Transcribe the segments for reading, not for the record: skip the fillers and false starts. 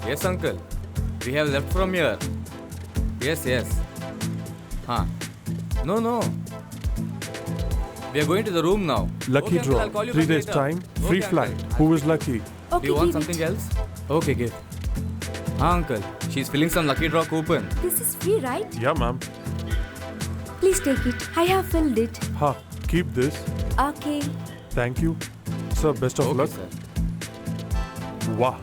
Yes, uncle. We have left from here. Yes, yes. Huh. No, no. We are going to the room now. Lucky Okay, uncle, draw. I'll call you 3 back days later. time. Okay, Free uncle. flight. Who is lucky? Do Okay, you want give something it. else? Okay, give. Uncle. She's filling some lucky draw coupon. This is free, right? Yeah, ma'am. Please take it. I have filled it. Ha. Keep this. Okay. Thank you. Sir, best of Okay, luck. sir. Wow.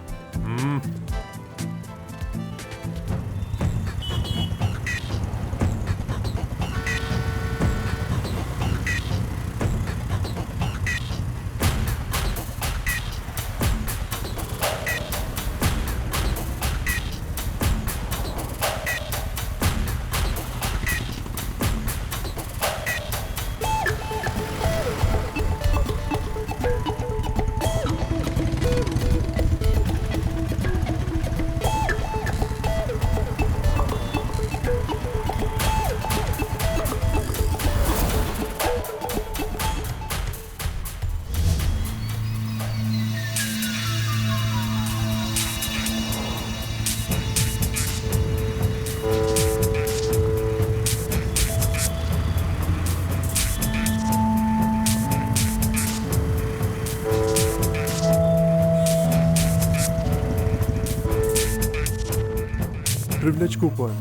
Privilege coupon.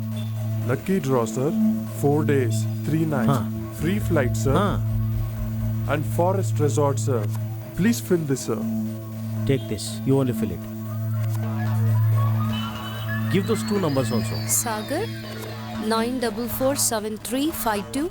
Lucky draw, sir. 4 days, 3 nights. Free flight, sir. And forest resort, sir. Please fill this, sir. Take this. You only fill it. Give those 2 numbers also. Sagar 9447352.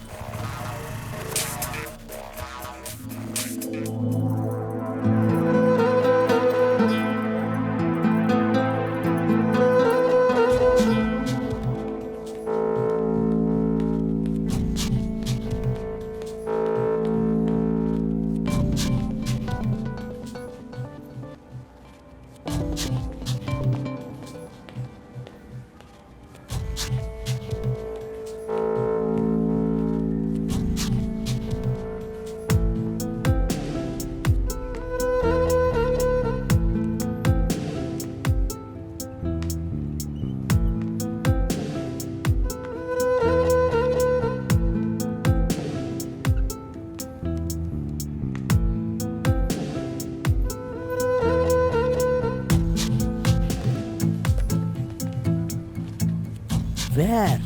Where?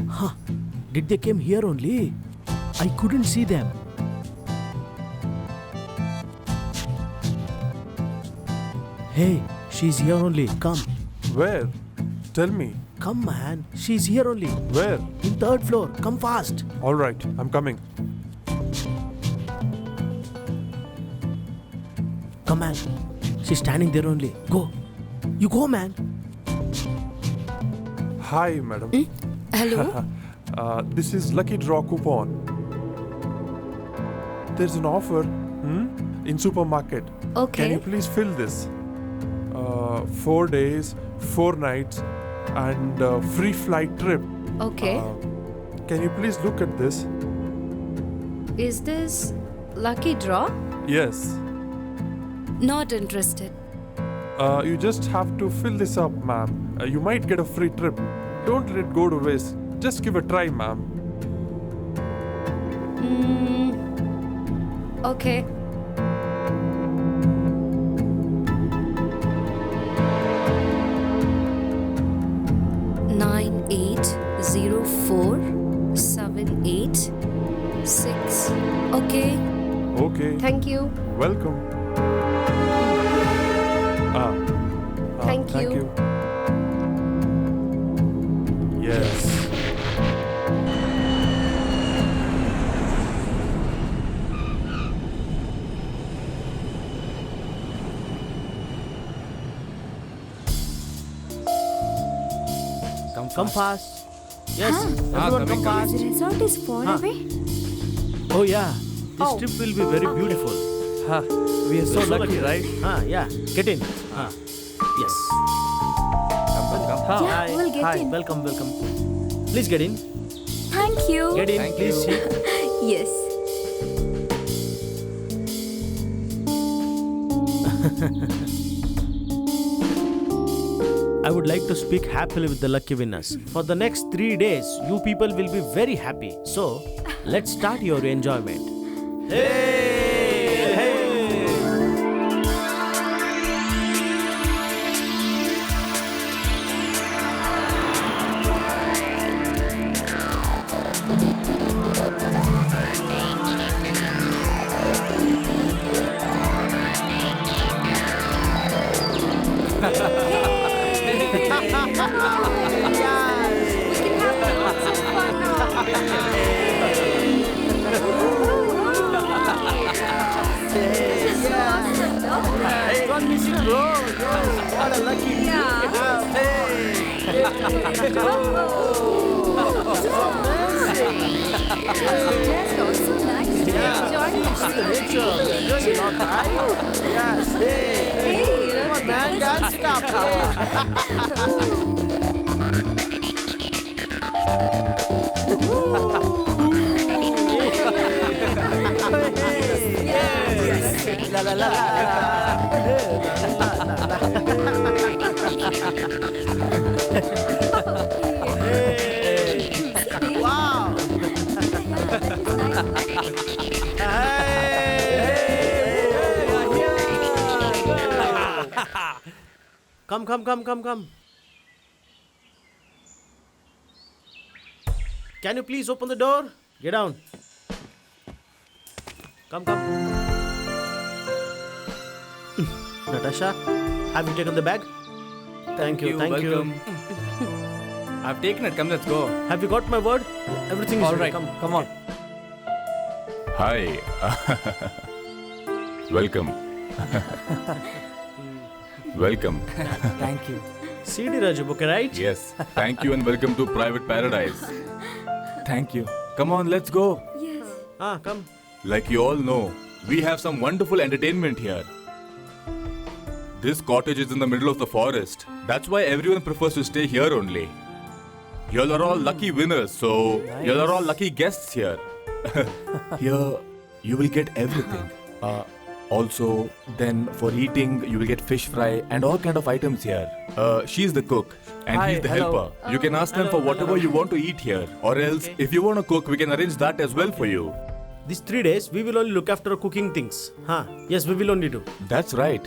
Huh. Did they came here only? I couldn't see them. Hey, she's here only. Come. Where? Tell me. Come, man. She's here only. Where? In 3rd floor. Come fast. All right, I'm coming. Come, man. She's standing there only. Go. You go, man. Hi, madam. Hello. This is lucky draw coupon. There's an offer in supermarket. Can Okay. you please fill this? 4 days, 4 nights, and free flight trip. Okay. Can you please look at this? Is this lucky draw? Yes. Not interested. You just have to fill this up, ma'am. You might get a free trip. Don't let it go to waste. Just give a try, ma'am. Okay. Nine 80478 Okay. Okay. Thank you. Welcome. Thank Thank you. you. Yes. Come fast. Yes. Ah, Everyone coming, come coming. fast. The resort is far Huh. away. Oh, yeah. This Oh. trip will be very beautiful. Ha. We are so lucky, right? Yeah. Get in. Yes. Come. Yeah, Hi. we'll get Hi. in. Welcome. Please get in. Thank you. Get in. Thank Please you. sit. Yes. I would like to speak happily with the lucky winners. For the next 3 days, you people will be very happy. So, let's start your enjoyment. Hey! Hey! Gone missing, bro. Yes, what a lucky day. Just also nice. Enjoy a lot, right? Yes. Hey. Come on, man. Can't stop. La la la Wow! Come. Can you please open the door? Get down. Come. Natasha, have you taken the bag? Thank you. Welcome. I've taken it. Come, let's go. Have you got my word? Everything is All ready. right. Come on. Hi. Welcome. Welcome. Thank you. CD Raju book, right? Yes. Thank you and welcome to Private Paradise. Thank you. Come on, let's go. Yes. Come. Like you all know, we have some wonderful entertainment here. This cottage is in the middle of the forest. That's why everyone prefers to stay here only. You all are all lucky winners, so you all are all lucky guests here. Here, you will get everything. Also, then for eating, you will get fish fry and all kind of items here. She's the cook and Hi, he's the hello. helper. You can ask them for whatever you want to eat here. Or else, if you want to cook, we can arrange that as well for you. These 3 days, we will only look after cooking things. Yes, we will only do. That's right.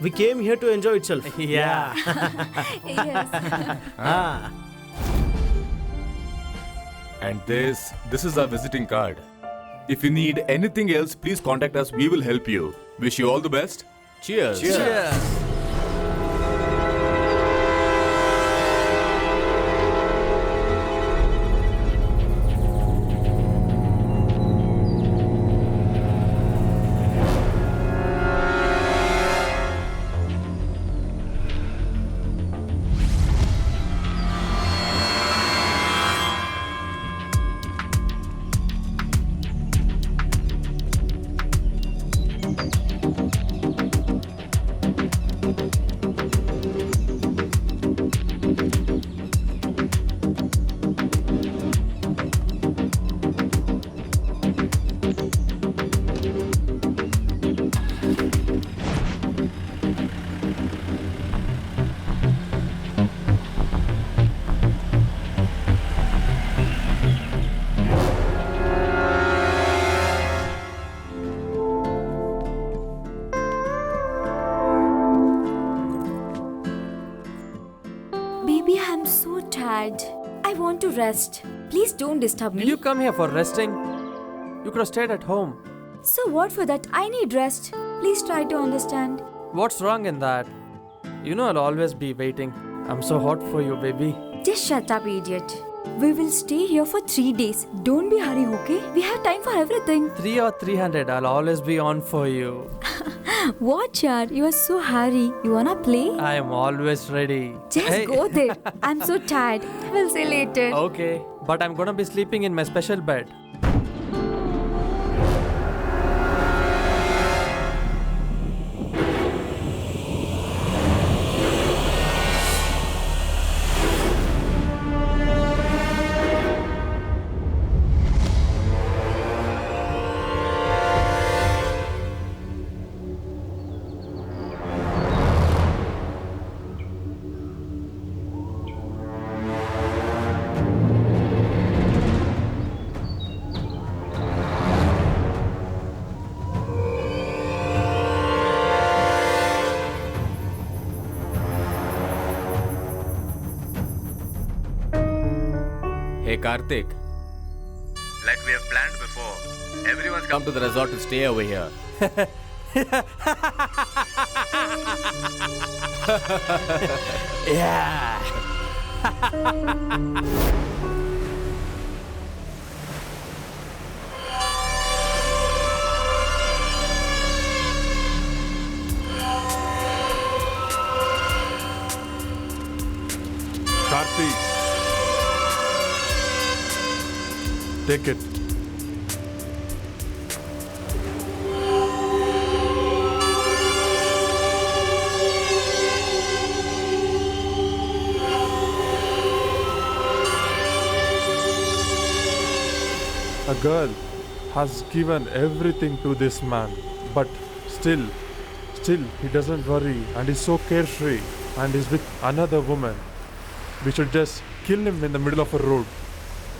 We came here to enjoy itself. Yeah. Yes. And this is our visiting card. If you need anything else, please contact us. We will help you. Wish you all the best. Cheers. Cheers. Baby, I'm so tired. I want to rest. Please don't disturb me. Did you come here for resting? You could have stayed at home. So what for that? I need rest. Please try to understand. What's wrong in that? You know I'll always be waiting. I'm so hot for you, baby. Just shut up, idiot. We will stay here for 3 days. Don't be hurry, okay? We have time for everything. 3 or 300, I'll always be on for you. Watch out, you are so hurry. You wanna play? I am always ready. Just go there. I'm so tired. We'll see later. Okay, but I'm gonna be sleeping in my special bed. Hey Karthik. Like we have planned before, everyone's come to the resort to stay over here. Yeah. Karthik. Take it. A girl has given everything to this man, but still he doesn't worry and is so carefree and is with another woman. We should just kill him in the middle of a road.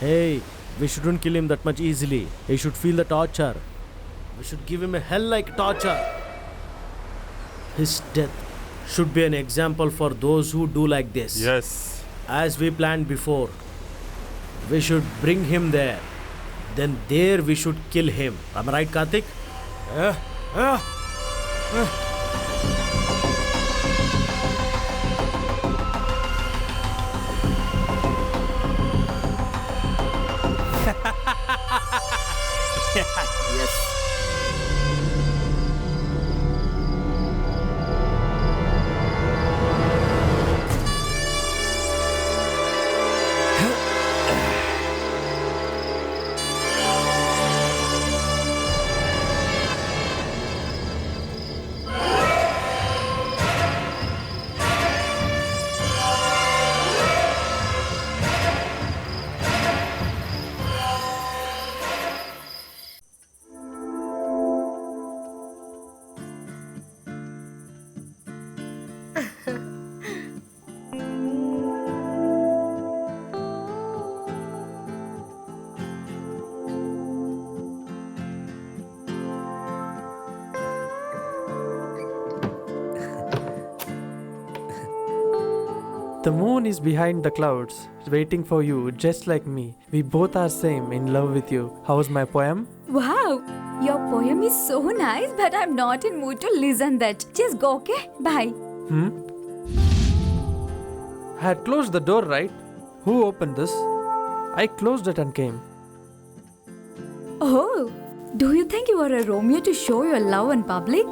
Hey, we shouldn't kill him that much easily. He should feel the torture. We should give him a hell-like torture. His death should be an example for those who do like this. Yes. As we planned before, we should bring him there. Then there we should kill him. Am I right, Karthik? Yes. The moon is behind the clouds, waiting for you, just like me. We both are same in love with you. How's my poem? Wow, your poem is so nice, but I'm not in mood to listen that. Just go, okay? Bye. I had closed the door, right? Who opened this? I closed it and came. Oh, do you think you are a Romeo to show your love in public?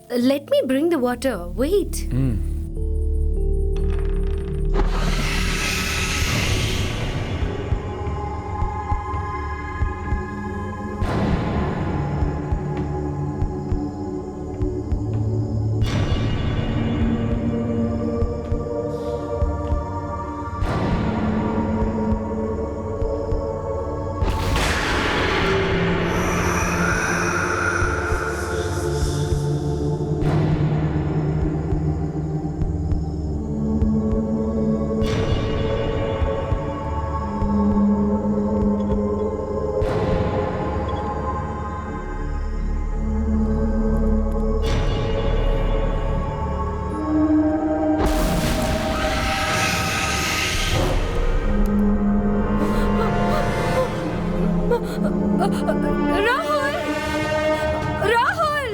Let me bring the water. Wait. Rahul! Rahul!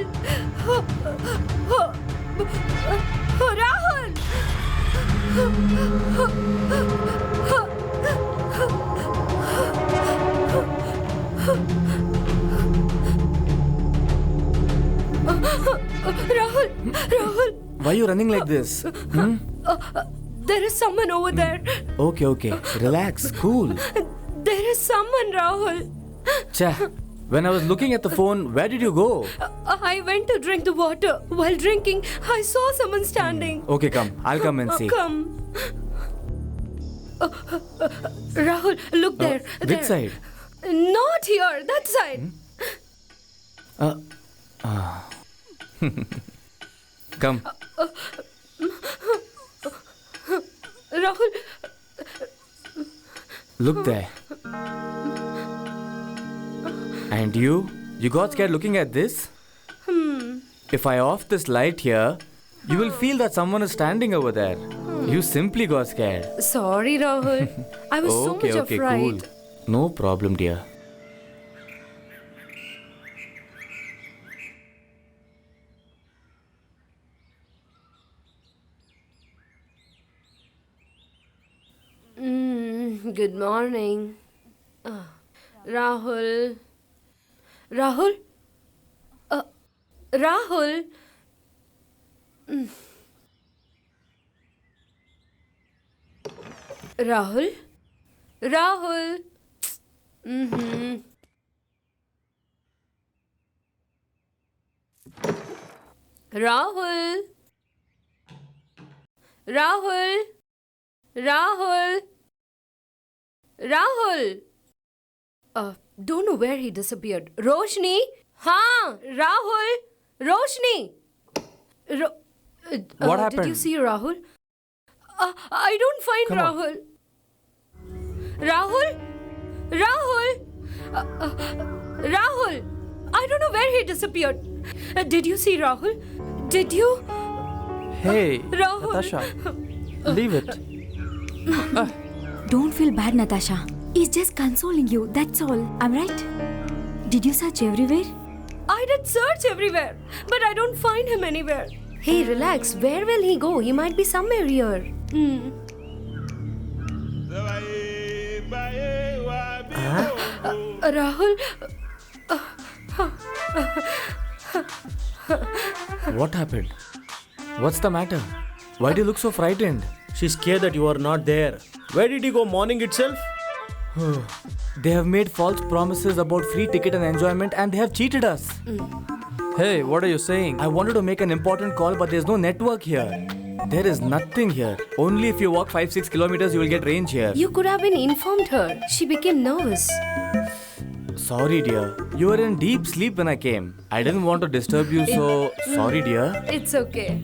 Rahul! Rahul! Why are you running like this? There is someone over there. Okay. Relax, cool. There is someone, Rahul. Cha, when I was looking at the phone, where did you go? I went to drink the water. While drinking, I saw someone standing. Okay, come. I'll come and see. Come. Rahul, look there. Which there. side? Not here, that side. Come. Rahul, Look there. And you? You got scared looking at this? If I off this light here, you will feel that someone is standing over there. You simply got scared. sorry, Rahul. I was so much Okay, cool. afraid. No problem, dear. Good morning. Rahul. Rahul? Rahul? Rahul? Rahul? Rahul? Rahul? Rahul? Rahul? Don't know where he disappeared. Roshni? Haan, Rahul? Roshni? What Did you happened? see Rahul? I don't find Come on. Rahul. Rahul? Rahul? Rahul? I don't know where he disappeared. Did you see Rahul? Did you? Hey, Rahul. Natasha, leave it. Don't feel bad, Natasha. He's just consoling you, that's all. I'm right? Did you search everywhere? I did search everywhere, but I don't find him anywhere. Hey, relax. Where will he go? He might be somewhere here. Rahul, What happened? What's the matter? Why do you look so frightened? She's scared that you are not there. Where did you go morning itself? They have made false promises about free ticket and enjoyment and they have cheated us. Hey, what are you saying? I wanted to make an important call but there's no network here. There is nothing here. Only if you walk 5-6 kilometers you will get range here. you could have been informed her. She became nervous. Sorry dear. You were in deep sleep when I came. I didn't want to disturb you so sorry dear. It's okay.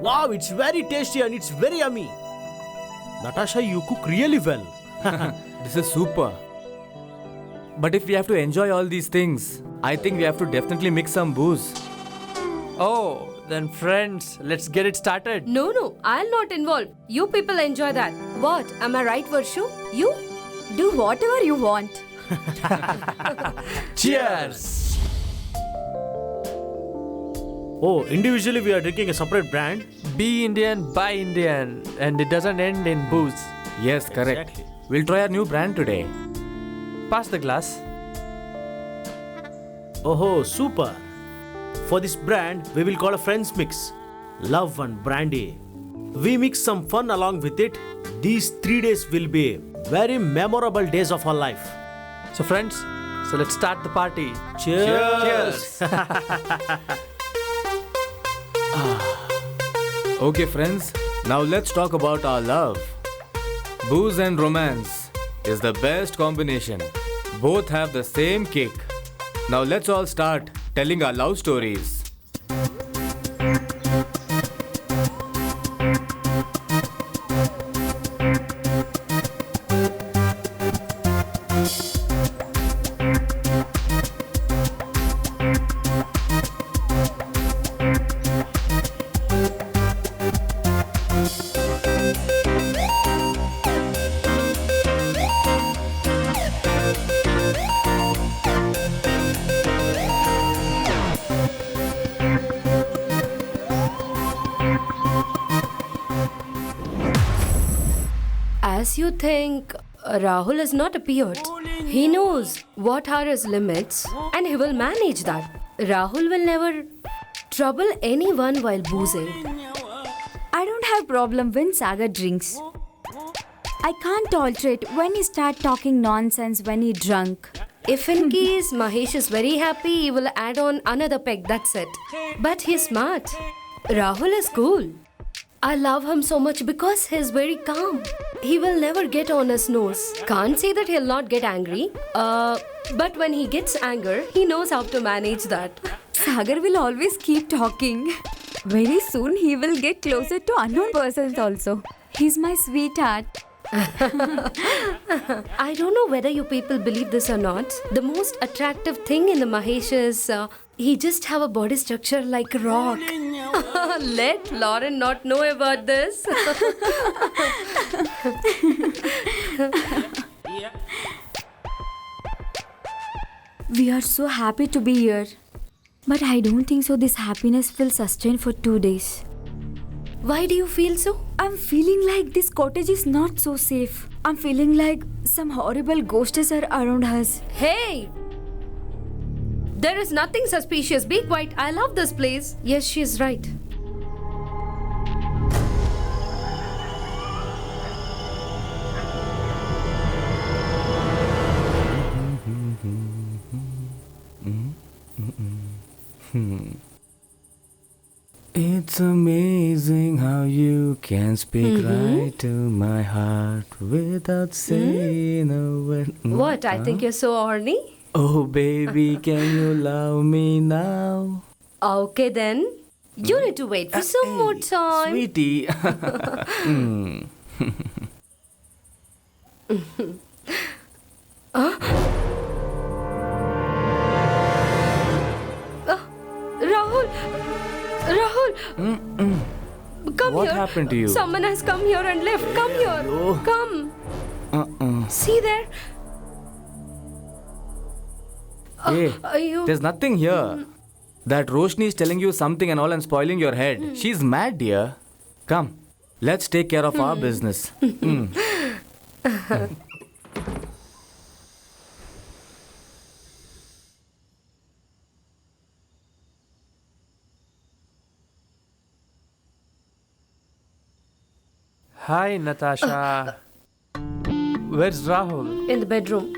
Wow, it's very tasty and it's very yummy. Natasha, you cook really well. This is super. But if we have to enjoy all these things, I think we have to definitely mix some booze. Oh, then friends, let's get it started. No, I'll not involve. You people enjoy that. What? Am I right, Varshu? You? Do whatever you want. Cheers! Oh, individually we are drinking a separate brand. Be Indian, buy Indian, and it doesn't end in booze. Yes, correct. Exactly. We'll try our new brand today. Pass the glass. Oh, super. For this brand, we will call a friends mix. Love and brandy. We mix some fun along with it. These 3 days will be very memorable days of our life. So friends, so let's start the party. Cheers. Okay, friends, now let's talk about our love. Booze and romance is the best combination. Both have the same kick. Now let's all start telling our love stories. As you think, Rahul has not appeared. He knows what are his limits and he will manage that. Rahul will never trouble anyone while boozing. I don't have problem when Sagar drinks. I can't tolerate when he start talking nonsense when he drunk. If in case Mahesh is very happy, he will add on another peg, that's it. But he's smart. Rahul is cool. I love him so much because he's very calm. He will never get on his nose. Can't say that he'll not get angry. But when he gets anger, he knows how to manage that. Sagar will always keep talking. Very soon he will get closer to unknown persons also. He's my sweetheart. I don't know whether you people believe this or not. The most attractive thing in the Mahesh is he just have a body structure like a rock. Let Lauren not know about this. We are so happy to be here. But I don't think so this happiness will sustain for 2 days. Why do you feel so? I'm feeling like this cottage is not so safe. I'm feeling like some horrible ghosts are around us. Hey! There is nothing suspicious. Be quiet. I love this place. Yes, she is right. It's amazing how you can speak right to my heart without saying a word. What? I think you're so horny. Oh, baby, can you love me now? Okay then. You need to wait for some more time. Sweetie. Rahul! Rahul! Come What here. happened to you? Someone has come here and left. Come here. Ayyo. Come. See there? Hey, Ayyo. there's nothing here. That Roshni is telling you something and all and spoiling your head. She's mad, dear. Come, let's take care of our business. Hi, Natasha. Where's Rahul? In the bedroom.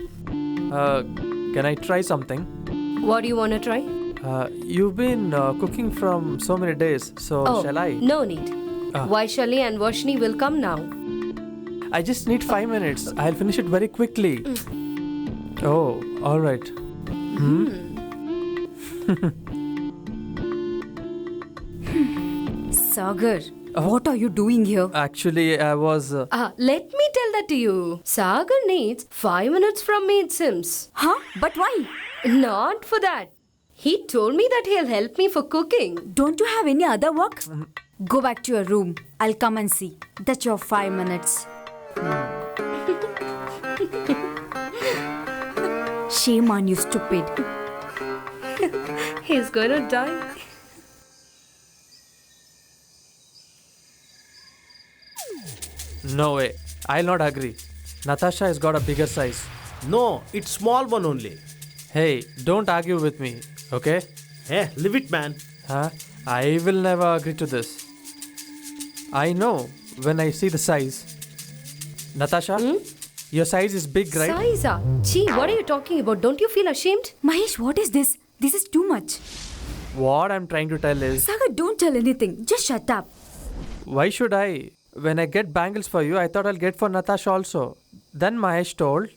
Can I try something? What do you want to try? You've been cooking from so many days, so shall I? No need. Vaishali and Vashni will come now. I just need 5 minutes. I'll finish it very quickly. Oh, all right. Sagar, what are you doing here? Actually, I was. Let me tell that to you. Sagar needs 5 minutes from me, it seems. Huh? But why? Not for that. He told me that he'll help me for cooking. Don't you have any other work? Go back to your room. I'll come and see. That's your 5 minutes. Shame on you, stupid. He's gonna die. No way. I'll not agree. Natasha has got a bigger size. No, it's small one only. Hey, don't argue with me, okay? Hey, leave it, man. Huh? I will never agree to this. I know when I see the size. Natasha, your size is big, right? Saiza, gee, what are you talking about? Don't you feel ashamed? Mahesh, what is this? This is too much. What I'm trying to tell is, Sagar, don't tell anything. Just shut up. why should I? When I get bangles for you, I thought I'll get for Natasha also. Then Mahesh told,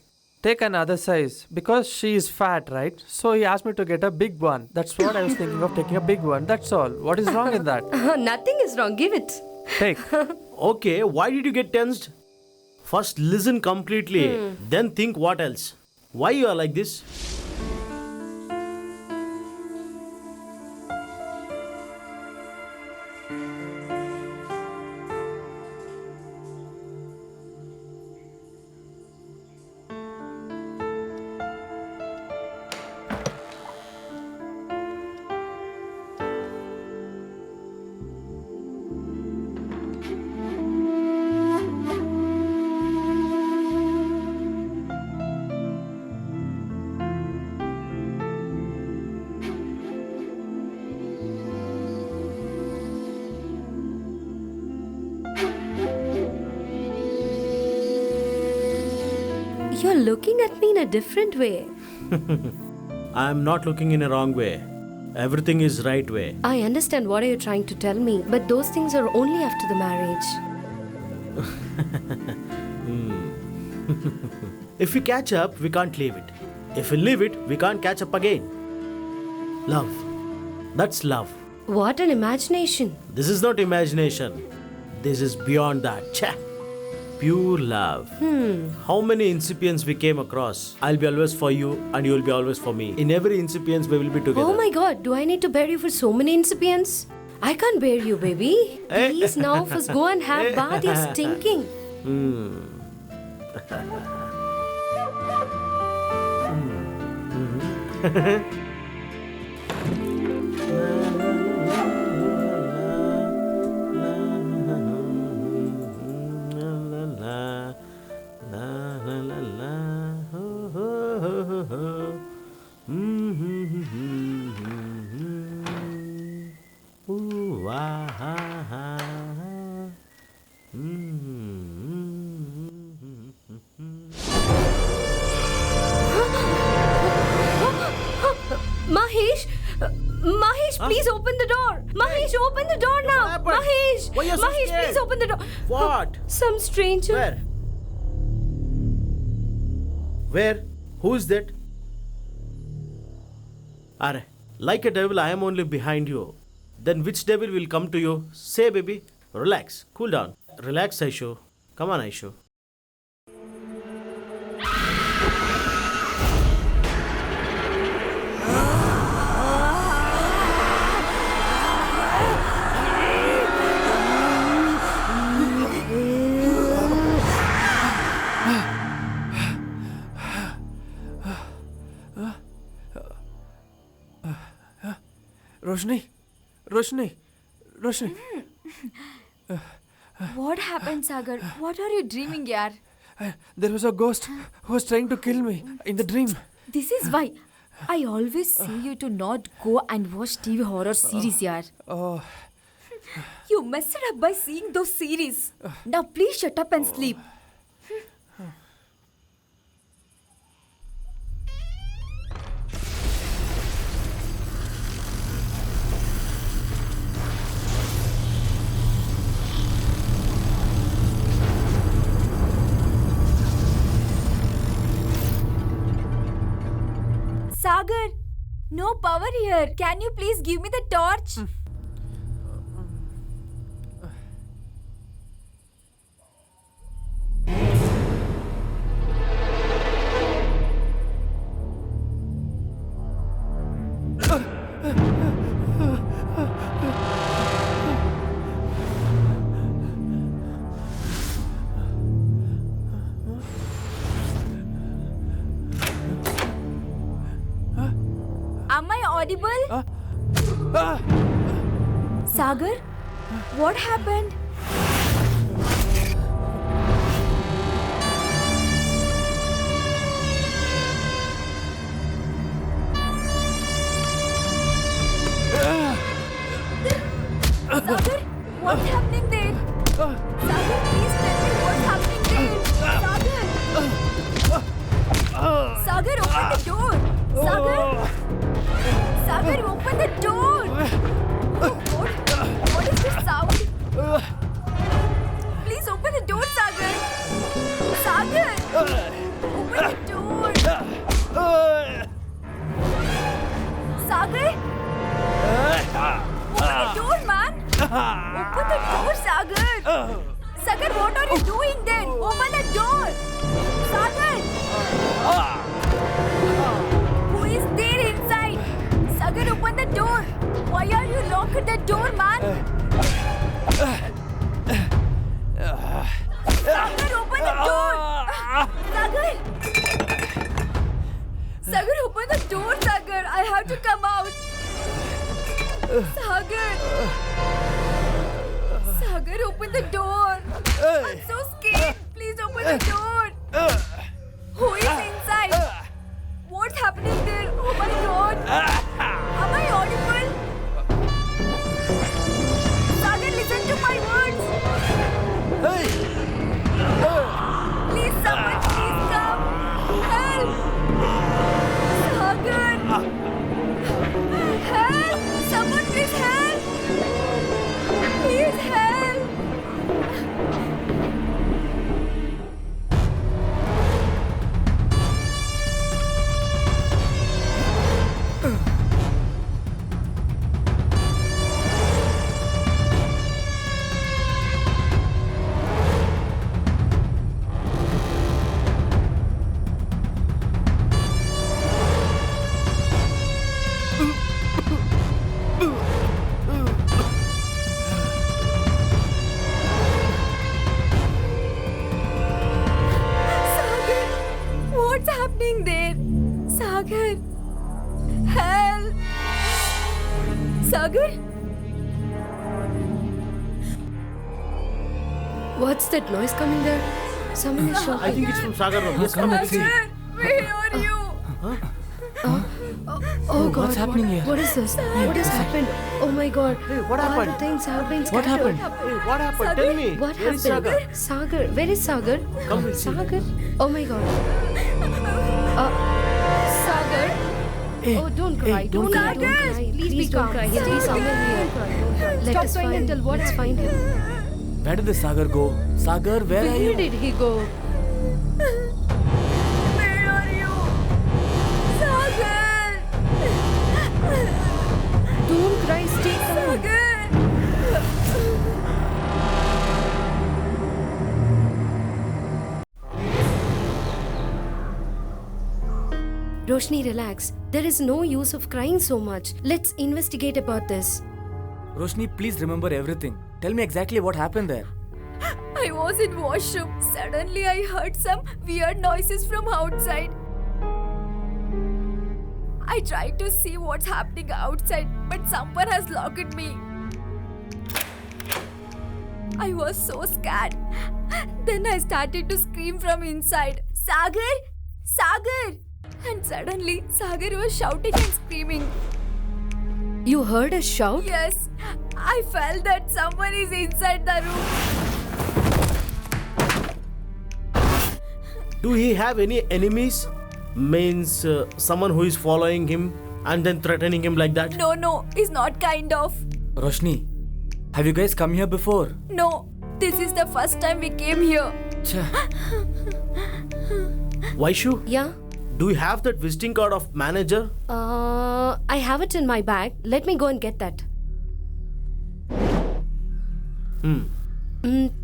take another size because she is fat, right? So he asked me to get a big one. That's what I was thinking of, taking a big one. That's all. What is wrong in that? Nothing is wrong. Give it. Take. Okay, why did you get tensed? First listen completely, then think what else. Why you are like this? You're looking at me in a different way. I am not looking in a wrong way. Everything is right way. I understand what are you trying to tell me, but those things are only after the marriage. If we catch up, we can't leave it. If we leave it, we can't catch up again. Love. That's love. What an imagination. This is not imagination. This is beyond that. Cha. Pure love. How many incipients we came across? I'll be always for you and you'll be always for me. In every incipient, we will be together. Oh my god, do I need to bear you for so many incipients? I can't bear you, baby. Please now first go and have bath. You're stinking. Mahesh! Mahesh, please open the door! Mahesh, open the door now! happened? Mahesh! Why you're so Mahesh, scared? please open the door! What? Some stranger. Where? Where? Who is that? Are, like a devil, I am only behind you. Then which devil will come to you? Say, baby. Relax. Cool down. Relax, Aishu. Come on, Aishu. Roshni. What happened, Sagar? What are you dreaming, yaar? There was a ghost who was trying to kill me in the dream. This is why I always say you to not go and watch TV horror series, yaar. Oh, You messed it up by seeing those series. Now please shut up and sleep. Sagar, no power here. Can you please give me the torch? Am I audible? Sagar, what happened? Sagar, what's happening there? Sagar, please tell me what's happening there. Sagar! Sagar, open the door! Sagar! Sagar, open the door! Oh God, what is this sound? Please open the door, Sagar! Sagar! Open the door! Sagar! Open the door, man! Open the door, Sagar! Sagar, what are you doing then? Open the door! Sagar! Who is there inside? Sagar, open the door! Why are you locked the door, man? Sagar, open the door! Sagar! Sagar, open the door, Sagar! I have to come out! Sagar! Sagar, open the door! I'm so scared! Please open the door! Who is inside? What's happening there? Oh my God! Am I audible? Sagar, listen to my words! Please, someone, please come! Sagar! Help! Someone please help! Please help! Sagar! What's happening there? Sagar! Help! Sagar? What's that noise coming there? Someone is shouting. I think it's from Sagar room. Yes, come and see. Sagar! Where are you? Oh God! What's happening here? What is this? What has happened? Oh my God! what All happened? the things have been What scattered. happened? Hey, what happened? Sagar, Tell me. What Where is happened? Sagar? Sagar, where is Sagar? Come, we'll see. Sagar? Oh my God! Sagar? Oh, don't cry! Don't cry! Don't Sagar! cry! Please don't cry! He'll be somewhere here. Let us find him. Let's find him. Where did the Sagar go? Sagar, where are Where you? did he go? Where are you? Sagar! Don't cry! Stay calm. Sagar! Roshni, relax. There is no use of crying so much. Let's investigate about this. Roshni, please remember everything. Tell me exactly what happened there. I was in washroom. Suddenly I heard some weird noises from outside. I tried to see what's happening outside, but someone has locked me. I was so scared. Then I started to scream from inside, Sagar! Sagar! And suddenly Sagar was shouting and screaming. You heard a shout? Yes, I felt that someone is inside the room. Do he have any enemies? Means someone who is following him and then threatening him like that? No, it's not kind of. Roshni, have you guys come here before? No, this is the first time we came here. Cha. Vaishu, Yeah? do you have that visiting card of manager? I have it in my bag. Let me go and get that.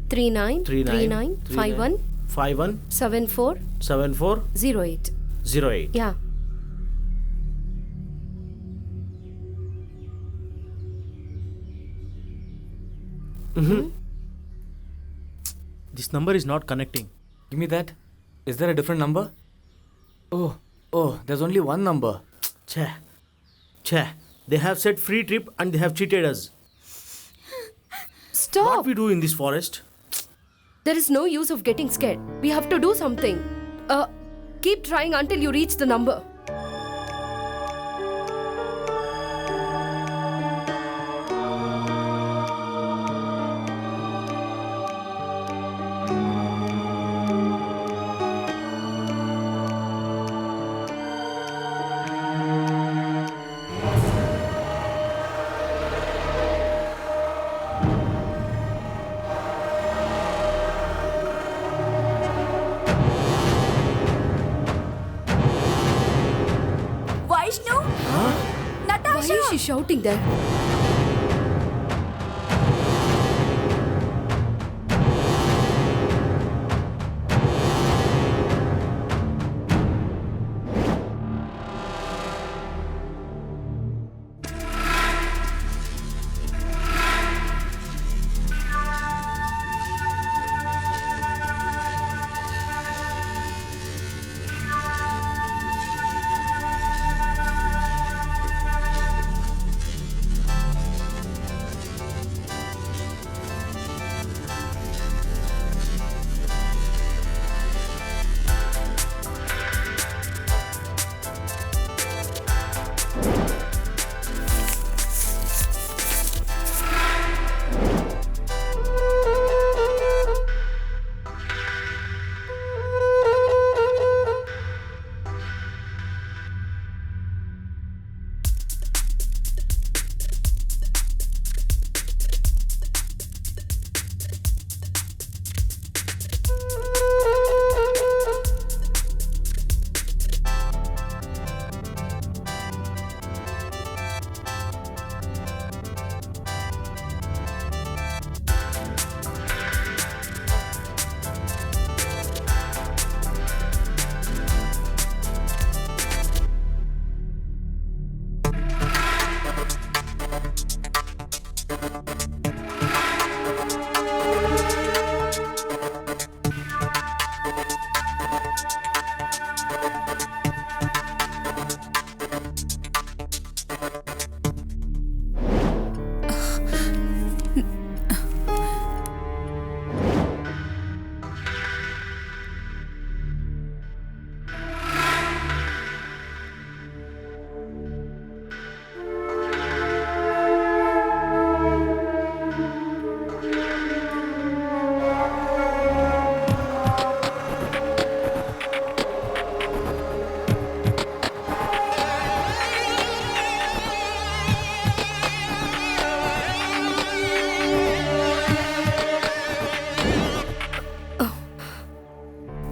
39 51 51 74 74 08. 08. Yeah. This number is not connecting. Give me that. Is there a different number? Oh, there's only one number. Che. They have said free trip and they have cheated us. Stop! What we do in this forest? There is no use of getting scared. We have to do something. Keep trying until you reach the number. Vaishnu? Why Natasha? is she shouting there?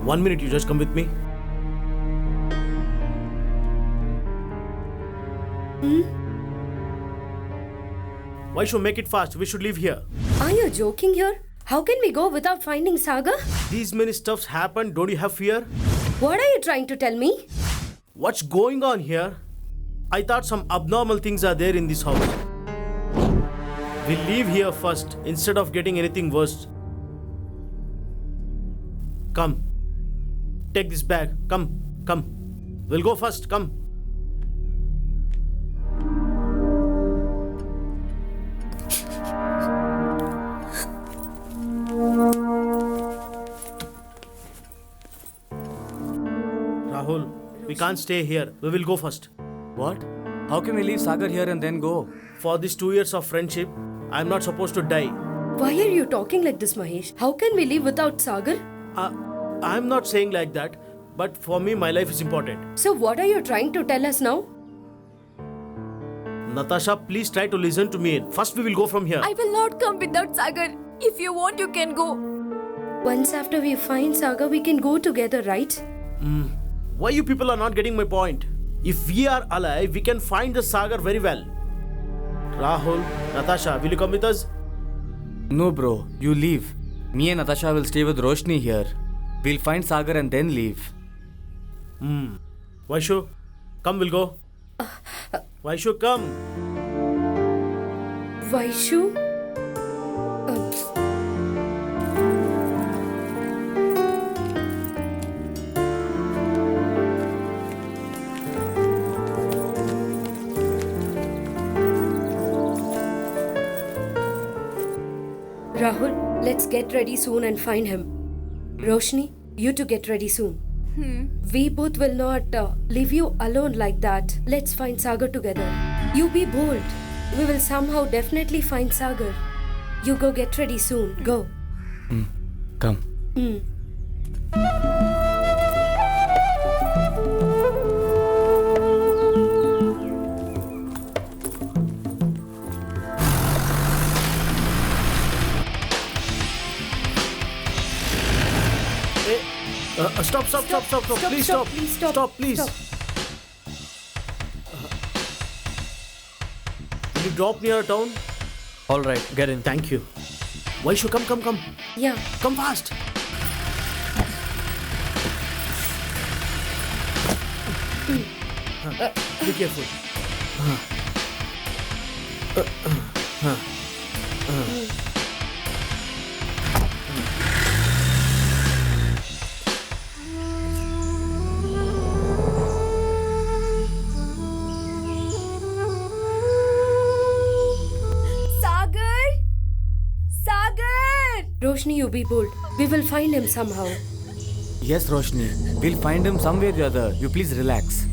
1 minute, you just come with me. Why should make it fast? We should leave here. Are you joking here? How can we go without finding Sagar? These many stuffs happen. Don't you have fear? What are you trying to tell me? What's going on here? I thought some abnormal things are there in this house. We'll leave here first instead of getting anything worse. Come. Take this bag. Come. We'll go first. Come. Rahul, we can't stay here. We will go first. What? How can we leave Sagar here and then go? For these 2 years of friendship, I'm not supposed to die. Why are you talking like this, Mahesh? How can we live without Sagar? I'm not saying like that, but for me, my life is important. So what are you trying to tell us now? Natasha, please try to listen to me. First, we will go from here. I will not come without Sagar. If you want, you can go. Once after we find Sagar, we can go together, right? Why you people are not getting my point? If we are alive, we can find the Sagar very well. Rahul, Natasha, will you come with us? No, bro. You leave. Me and Natasha will stay with Roshni here. We'll find Sagar and then leave. Vaishu, come, we'll go. Vaishu, come. Vaishu? Rahul, let's get ready soon and find him. Roshni, you two get ready soon. We both will not leave you alone like that. Let's find Sagar together. You be bold. We will somehow definitely find Sagar. You go get ready soon. Go. Come. Stop. Please stop. Stop, please. Will you drop near town? All right, get in. Thank you. Vaishu, come. Yeah. Come fast. Be careful. Roshni, you be bold. We will find him somehow. Yes, Roshni. We'll find him some way or the other. You please relax.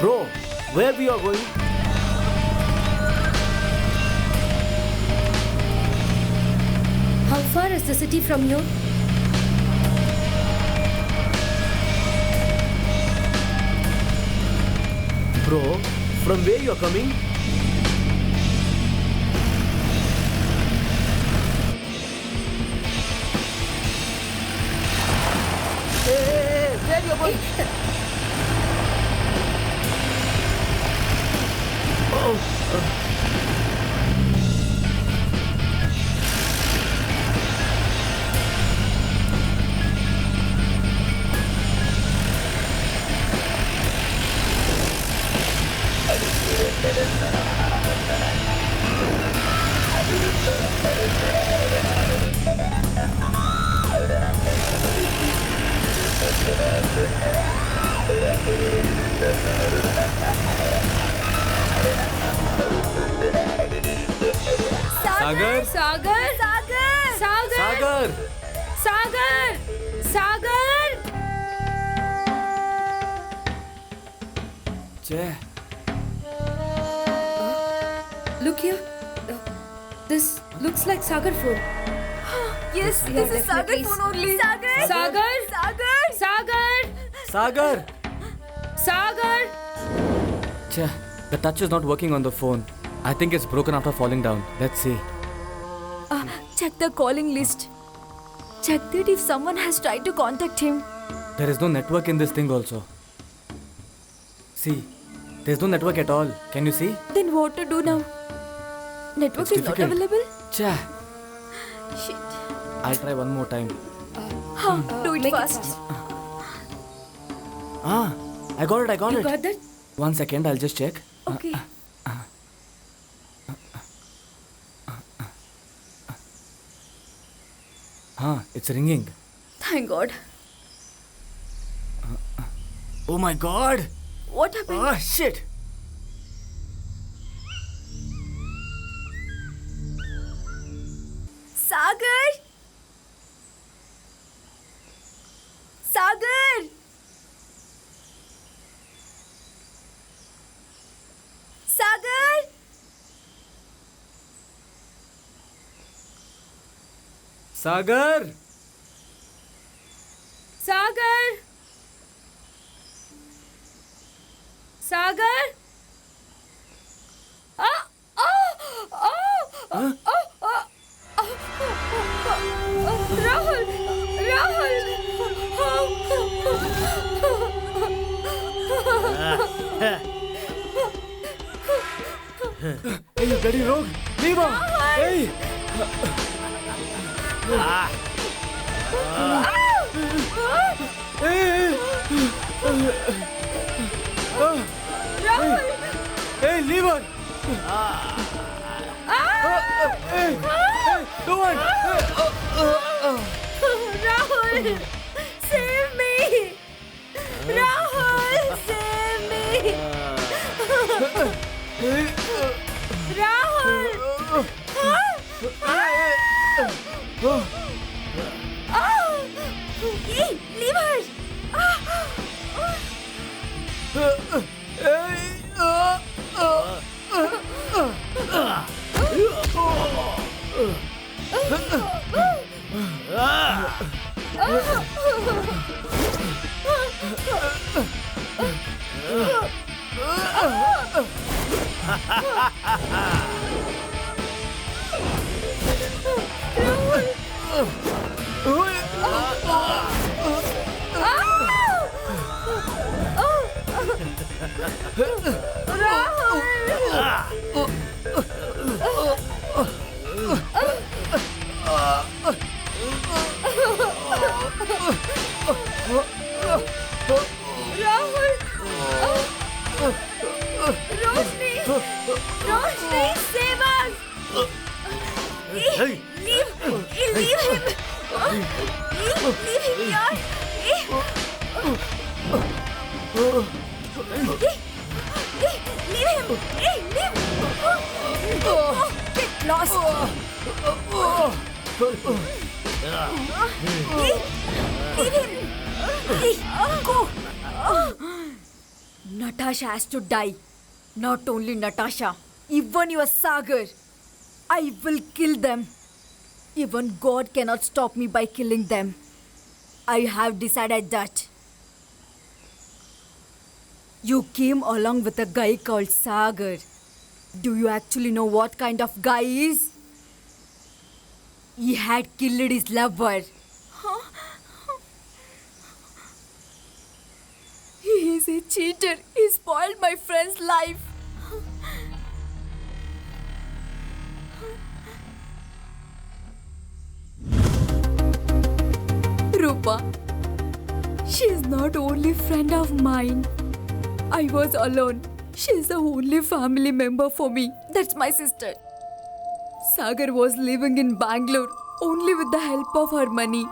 Bro, where we are going? How far is the city from here? Bro, from where you are coming? Hey, where you are going? Sagar? Sagar? Sagar! Sagar! Che. Look here. This looks like Sagar phone. Yes, this is Sagar phone only. Sagar! Sagar! Sagar! Chah, the touch is not working on the phone. I think it's broken after falling down. Let's see. Check the calling list. Check that if someone has tried to contact him. There is no network in this thing also. See, there's no network at all. Can you see? Then what to do now? Network It's is not difficult. available? Chah, Shit. I'll try one more time. Do it Make it fast. fast. Ah, I got it. You got that? 1 second, I'll just check. Okay. It's ringing. Thank God. Oh my god! What happened? Ah, shit! Sagar! Sagar! Sagar! Sagar! Sagar! Sagar! Rahul! Hey, you bloody rogue! Leave her! Hey! Hey, leave her! Hey, don't! Rahul! Save me! Rahul! Save me! Rahul! Hey, leave her! Roshni, save us! Leave him! Leave him here! Leave him! Leave! Get lost! Leave him! Go! Natasha has to die. Not only Natasha, even your Sagar. I will kill them. Even God cannot stop me by killing them. I have decided that. You came along with a guy called Sagar. Do you actually know what kind of guy he is? He had killed his lover. He is a cheater. He spoiled my friend's life. Rupa, she is not only friend of mine. I was alone. She is the only family member for me. That's my sister. Sagar was living in Bangalore only with the help of her money.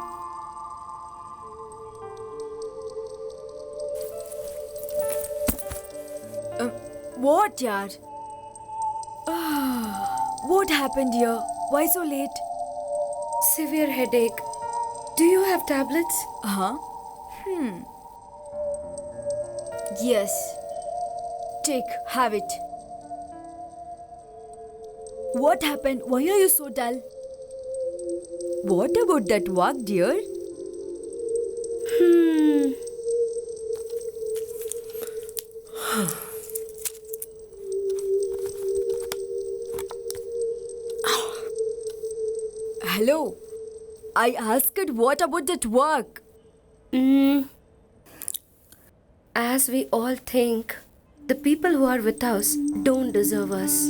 What, yaar? What happened here? Why so late? Severe headache. Do you have tablets? Huh? Yes. Take, have it. What happened? Why are you so dull? What about that walk, dear? Hello. I asked what about that work? As we all think, the people who are with us don't deserve us.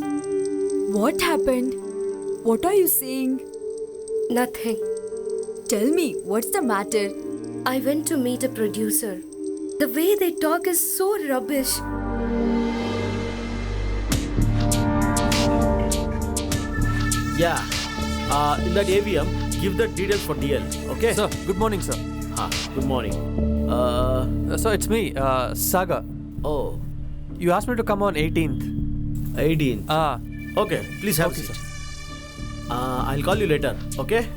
What happened? What are you saying? Nothing. Tell me, what's the matter? I went to meet a producer. The way they talk is so rubbish. Yeah. In that AVM, give the details for DL. Okay. Sir, good morning, sir. Good morning. So it's me, Saga. Oh, You asked me to come on 18th. 18. Ah, Okay. Please have Okay, a seat. I'll call you later. Okay.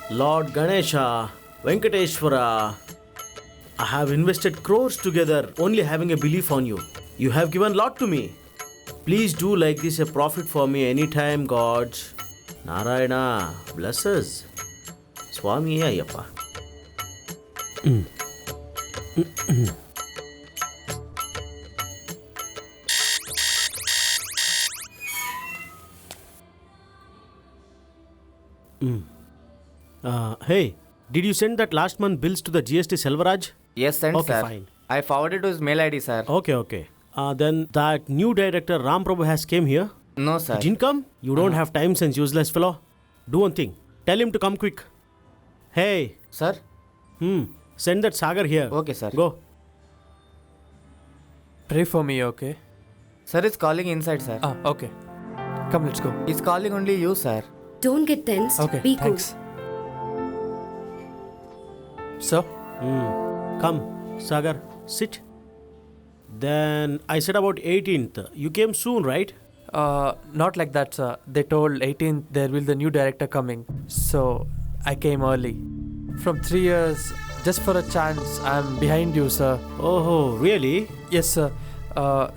Lord Ganesha, Venkateshwara, I have invested crores together only having a belief on you. You have given lot to me. Please do like this a profit for me anytime, gods. Narayana, bless us. Swami Ayyappa. Hey, did you send that last month bills to the GST Selvaraj? Yes, sent, Okay, sir. fine. I forwarded to his mail ID, sir. Okay. Then that new director Ram Prabhu has came here. No, sir. Didn't come? You don't have time since useless fellow. Do one thing. Tell him to come quick. Hey, Sir? send that Sagar here. Okay, sir. Go. pray for me, okay? Sir is calling inside, sir. Ah, okay. Come, let's go. He's calling only you, sir. Don't get tense. Okay, Be cool. thanks. Sir? Come, Sagar, sit. Then I said about 18th. You came soon, right? Not like that, sir. They told 18th there will the new director coming. So I came early. From 3 years, just for a chance, I'm behind you, sir. Oh, really? Yes, sir.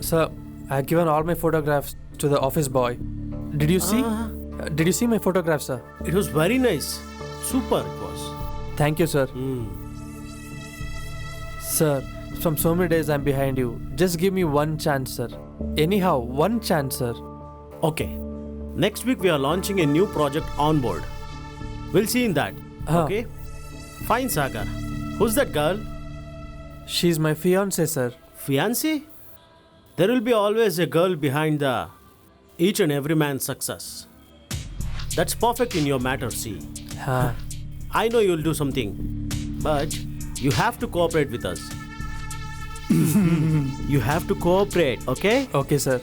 Sir, I have given all my photographs to the office boy. Did you see? Did you see my photographs, sir? It was very nice. Super it was. Thank you, sir. Sir, from so many days I'm behind you. Just give me one chance, sir. Anyhow, one chance, sir. Okay. Next week we are launching a new project on board. We'll see in that. Okay? Fine, Sagar. Who's that girl? She's my fiance, sir. Fiancé? There will be always a girl behind the each and every man's success. That's perfect in your matter, see. Huh. I know you'll do something, but you have to cooperate with us. You have to cooperate, okay? Okay, sir.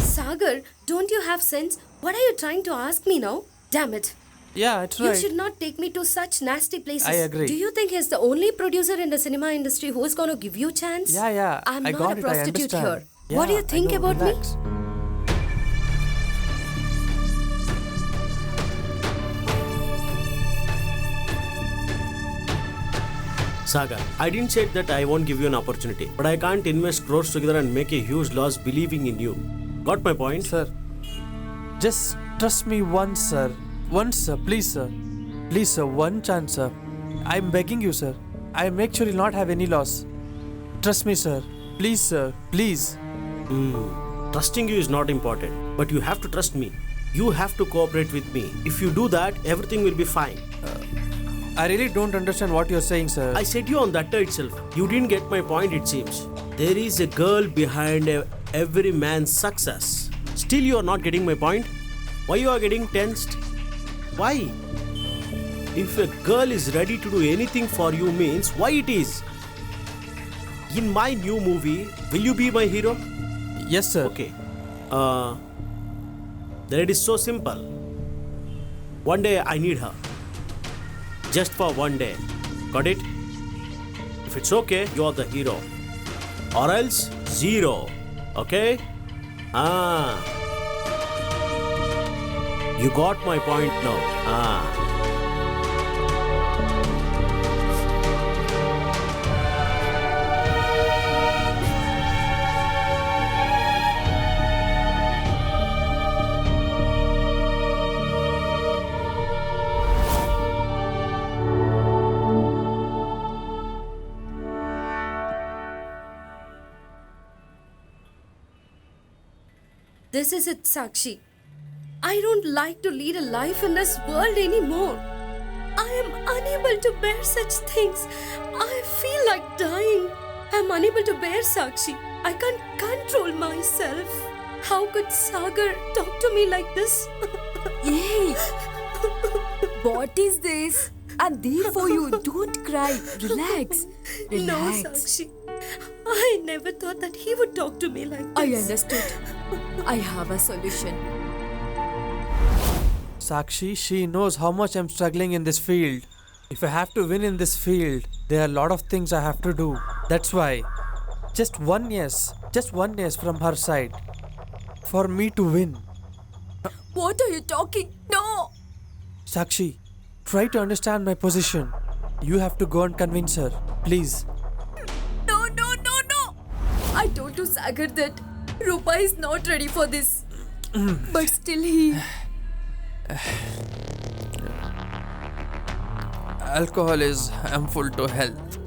Sagar, don't you have sense? What are you trying to ask me now? Damn it. Yeah, it's You right. should not take me to such nasty places. I agree. Do you think he's the only producer in the cinema industry who is going to give you a chance? Yeah. I'm I not got a it. I prostitute understand. here. What do you Yeah, I think know, about relax. me? Sagar, I didn't say that I won't give you an opportunity, but I can't invest crores together and make a huge loss believing in you. Got my point? Sir, just trust me once, sir. Once, sir. Please, sir. Please, sir. One chance, sir. I'm begging you, sir. I'll make sure you'll not have any loss. Trust me, sir. Please, sir. Please. Trusting you is not important, but you have to trust me. You have to cooperate with me. If you do that, everything will be fine. I really don't understand what you're saying, sir. I said you on that day itself. You didn't get my point, it seems. There is a girl behind every man's success. Still, you are not getting my point? Why you are getting tensed? Why? If a girl is ready to do anything for you means why it is? In my new movie, will you be my hero? Yes, sir. Okay. Then it is so simple. One day I need her. Just for one day. Got it? If it's okay, you are the hero. Or else, zero. Okay? You got my point now. This is it, Sakshi. I don't like to lead a life in this world anymore. I am unable to bear such things. I feel like dying. I'm unable to bear, Sakshi. I can't control myself. How could Sagar talk to me like this? Hey! What is this? I'm there for you. Don't cry. Relax. No, Relax. Sakshi. I never thought that he would talk to me like this. I understood. I have a solution. Sakshi, she knows how much I'm struggling in this field. If I have to win in this field, there are a lot of things I have to do. That's why. Just one yes from her side. For me to win. What are you talking? No! Sakshi, try to understand my position. You have to go and convince her. Please. No! I told to Sagar that Rupa is not ready for this. But still he... Alcohol is harmful to health.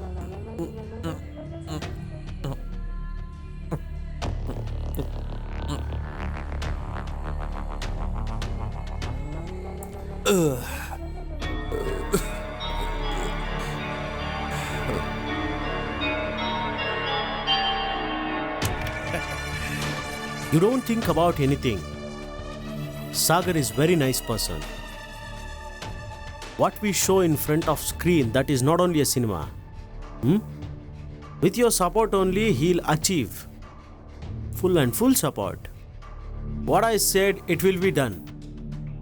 You don't think about anything. Sagar is very nice person. What we show in front of screen, that is not only a cinema. With your support only, he'll achieve. Full support. What I said, it will be done.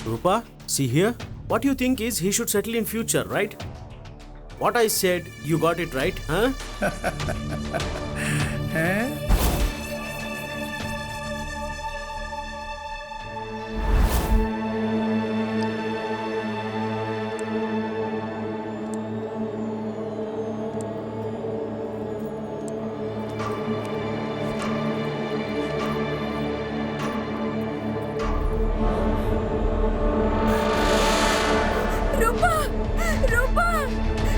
Rupa, see here. What you think is he should settle in future, right? What I said, you got it right, huh?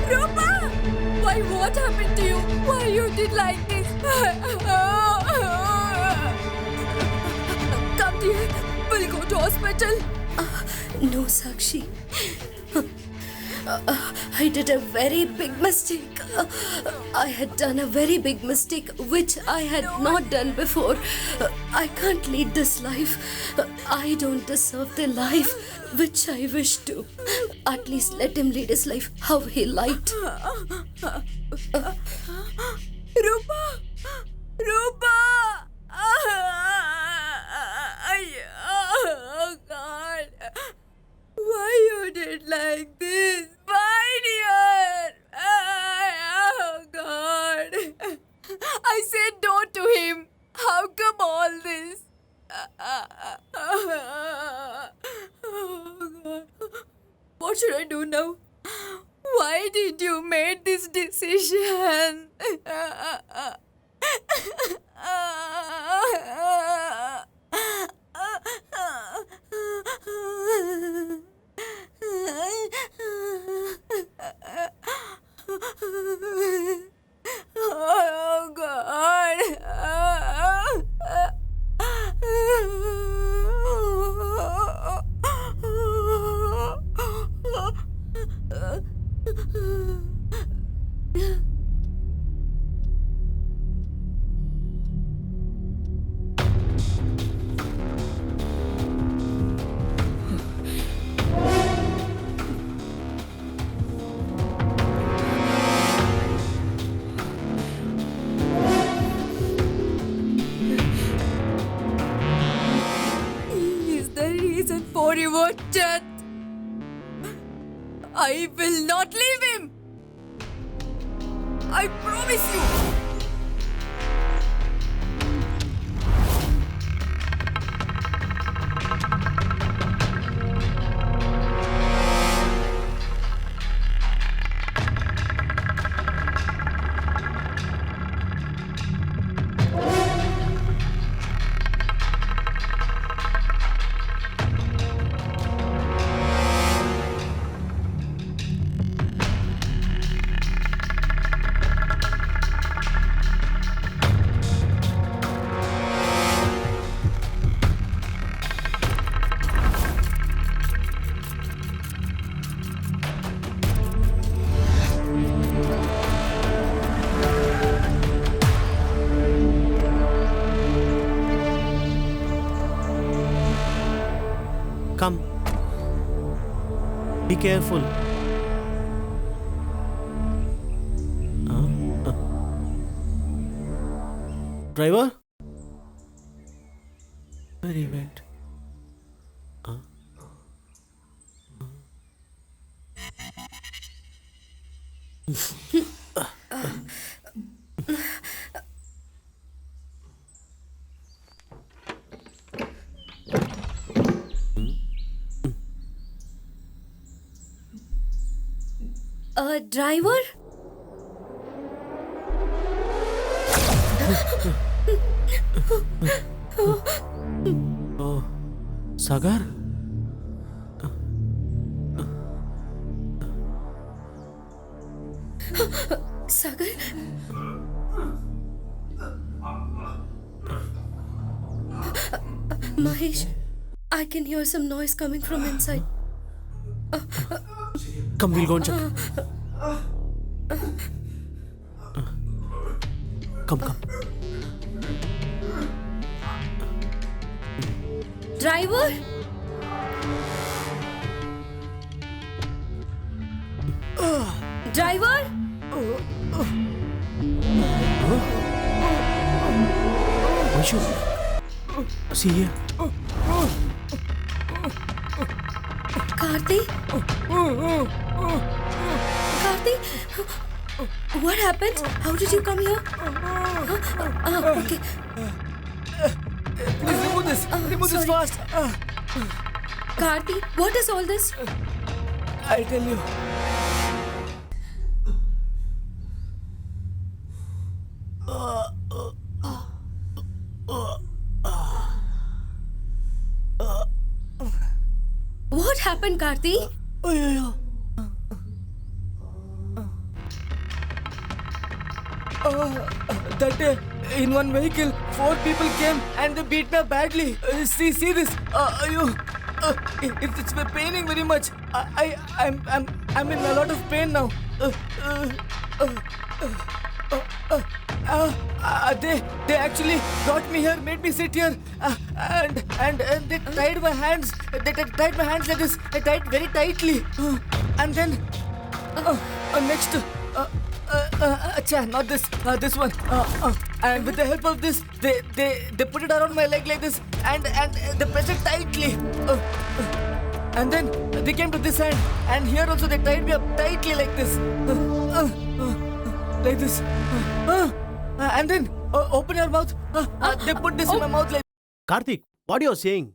Rupa! Why, what happened to you? Why you did like this? Come dear, we'll go to hospital. No, Sakshi. I did a very big mistake. I had done a very big mistake which I had not done before. I can't lead this life. I don't deserve the life which I wish to. At least let him lead his life how he liked. Rupa! Oh God! Why you did like this? Why, dear? Oh God! I said no to him. How come all this? Oh God! What should I do now? Why did you make this decision? Oh God! For your death, I will not leave him. I promise you. Come. Be careful. Driver? Where he went? Driver? Sagar? Sagar? Mahesh, I can hear some noise coming from inside. Come, we'll go and check. Come. Driver? Driver? Vaishu, see here. Karthi? Karthi? What happened? How did you come here? Okay. Please remove this. Remove this sorry. fast. Karthi, what is all this? I'll tell you. What happened, Karthi? That day, in one vehicle, 4 people came and they beat me badly. See this. It's paining very much. I'm in a lot of pain now. They actually brought me here, made me sit here, and they tied my hands. They tied my hands like this. They tied very tightly, and then next. Not this. This one. And with the help of this, they put it around my leg like this, and they press it tightly. And then they came to this hand, and here also they tied me up tightly like this. Like this. And then open your mouth. They put this in my mouth like. Karthik, what are you saying?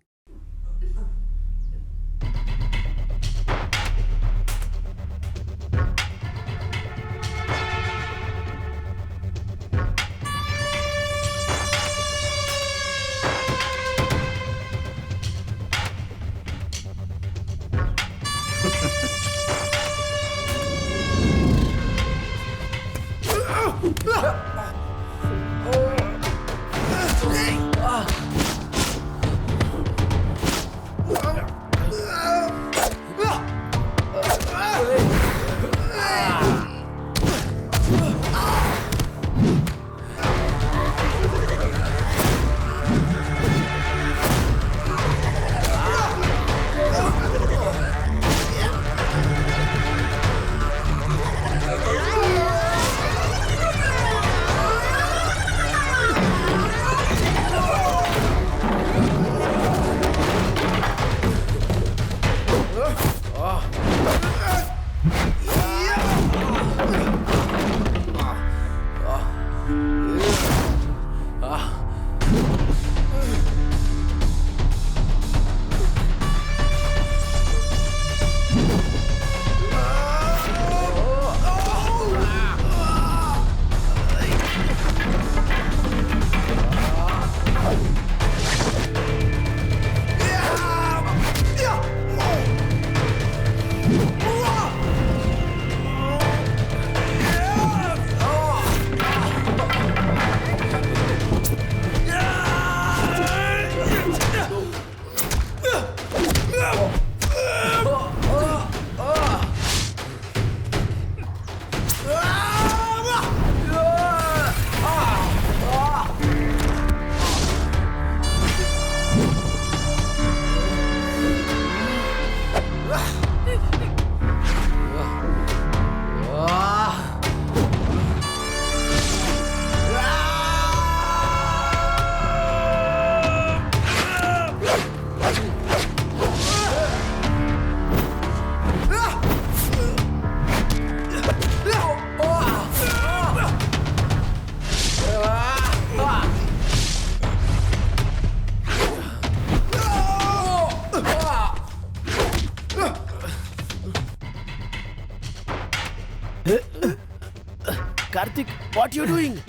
Karthik, what you doing?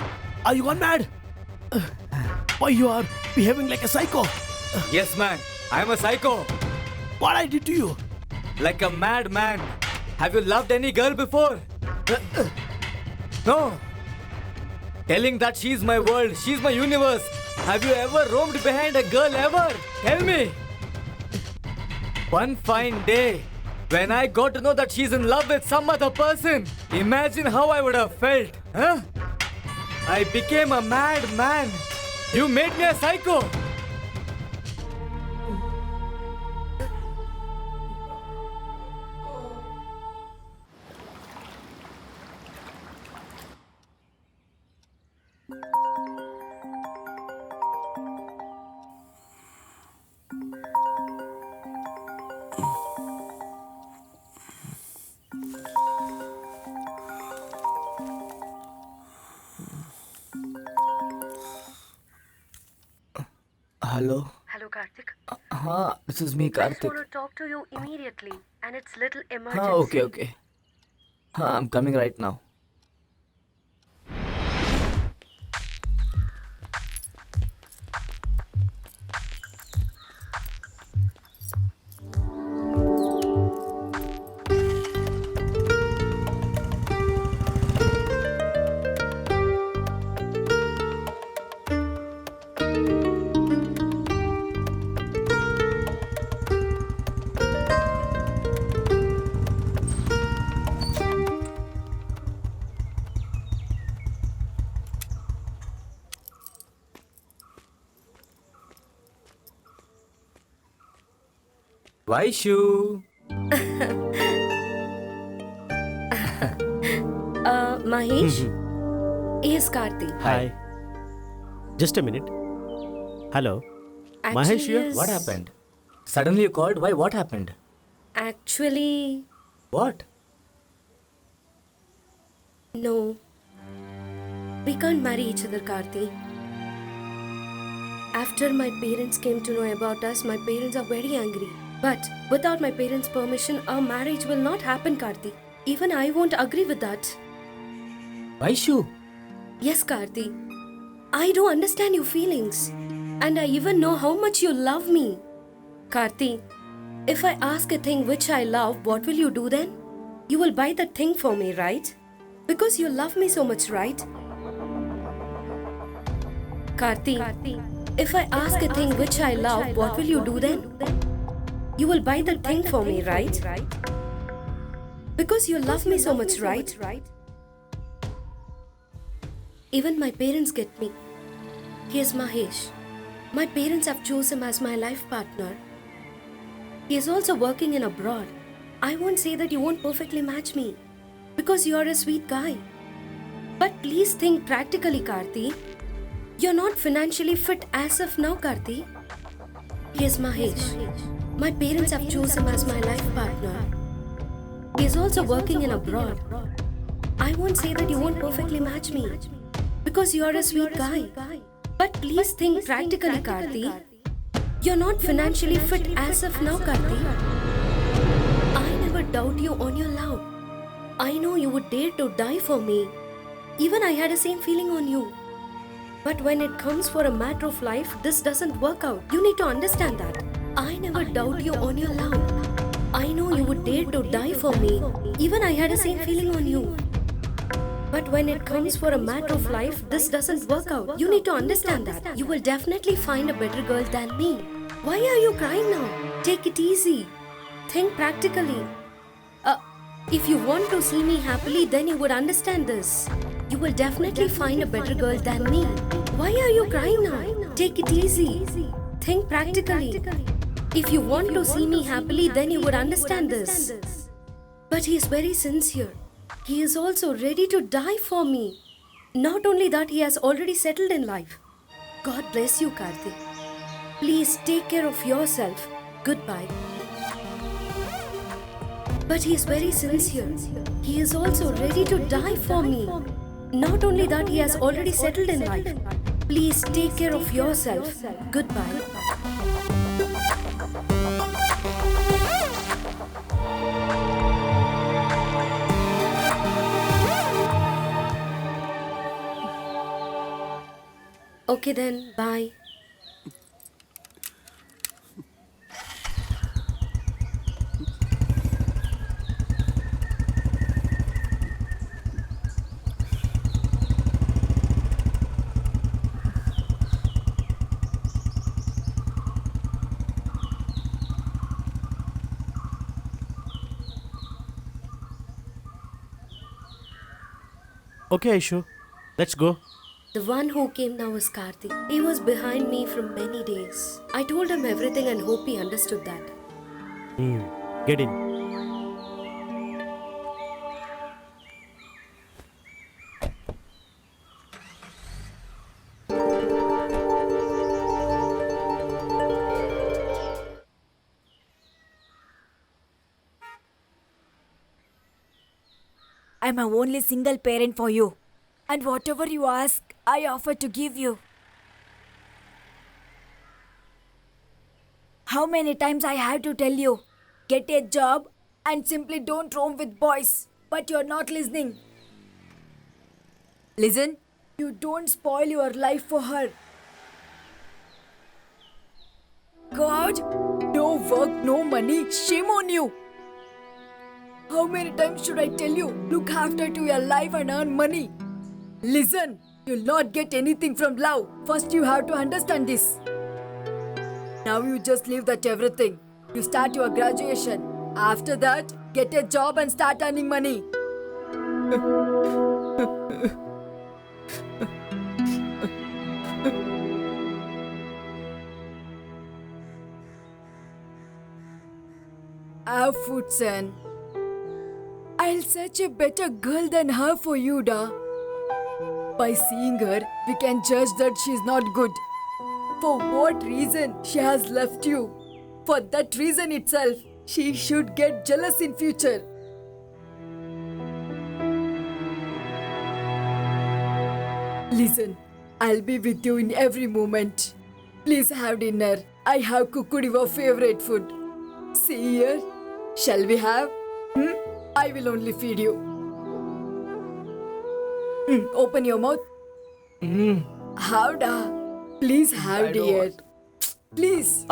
Are you gone mad? Why you are behaving like a psycho? Yes, man. I'm a psycho. What I did to you? Like a madman. Have you loved any girl before? No. Telling that she's my world, she's my universe. Have you ever roamed behind a girl ever? Tell me. One fine day, when I got to know that she's in love with some other person, imagine how I would have felt, huh? I became a madman. You made me a psycho. Hello. Hello, Karthik. This is me, I just want Karthik. to talk to you immediately, and it's little emergency. Okay. I'm coming right now. Vaishu. Mahesh, here's Karthi. Hi. Just a minute. Hello. Mahesh Actually, here? yes. What happened? Suddenly you called? Why? What happened? Actually, What? no. We can't marry each other, Karthi. After my parents came to know about us, my parents are very angry. But without my parents' permission, our marriage will not happen, Karthi. Even I won't agree with that. Vaishu. Yes, Karthi. I do understand your feelings. And I even know how much you love me. Karthi, if I ask a thing which I love, what will you do then? You will buy that thing for me, right? Because you love me so much, right? Karthi, if I ask a thing which I love, what will you do then? You will buy that thing for me, right? Because you love me so much, right? Even my parents get me. Here's Mahesh. My parents have chosen him as my life partner. He is also working in abroad. I won't say that you won't perfectly match me. Because you are a sweet guy. But please think practically, Karthi. You're not financially fit as of now, Karthi. Here's Mahesh. My parents have chosen him as my life partner. He is also working in abroad. I won't say that you won't perfectly match me. Because you are a sweet guy. But please think practically, Karthi. You're not financially fit as of now, Karthi. I never doubt you on your love. I know you would dare to die for me. Even I had the same feeling on you. But when it comes for a matter of life, this doesn't work out. You need to understand that. I never doubt you on your love. I know you would dare to die for me. Even I had the same feeling on you. But when it comes for a matter of life, this doesn't work out. You need to understand that. You will definitely find a better girl than me. Why are you crying now? Take it easy. Think practically. If you want to see me happily, then you would understand this. You will definitely find a better girl than me. Why are you crying now? Take it easy. Think practically. If you want to see me happily, then you would understand this. But he is very sincere. He is also ready to die for me. Not only that, he has already settled in life. God bless you, Karthi. Please take care of yourself. Goodbye. But he is very sincere. He is also ready to die for me. Not only that, he has already settled in life. Please take care of yourself. Goodbye. Okay then, bye. Okay, Aishu. Let's go. The one who came now is Karthik. He was behind me from many days. I told him everything and hope he understood that. Get in. I'm a only single parent for you. And whatever you ask, I offer to give you. How many times I have to tell you? Get a job and simply don't roam with boys. But you're not listening. Listen, you don't spoil your life for her. God, no work, no money, shame on you. How many times should I tell you? Look after to your life and earn money. Listen, you'll not get anything from love. First you have to understand this. Now you just leave that everything. You start your graduation. After that, get a job and start earning money. Have food, son. I'll search a better girl than her for you, da. By seeing her, we can judge that she's not good. For what reason she has left you? For that reason itself, she should get jealous in future. Listen, I'll be with you in every moment. Please have dinner. I have cooked your favorite food. See here. Shall we have? I will only feed you. Open your mouth. How da? Please have dear. Please.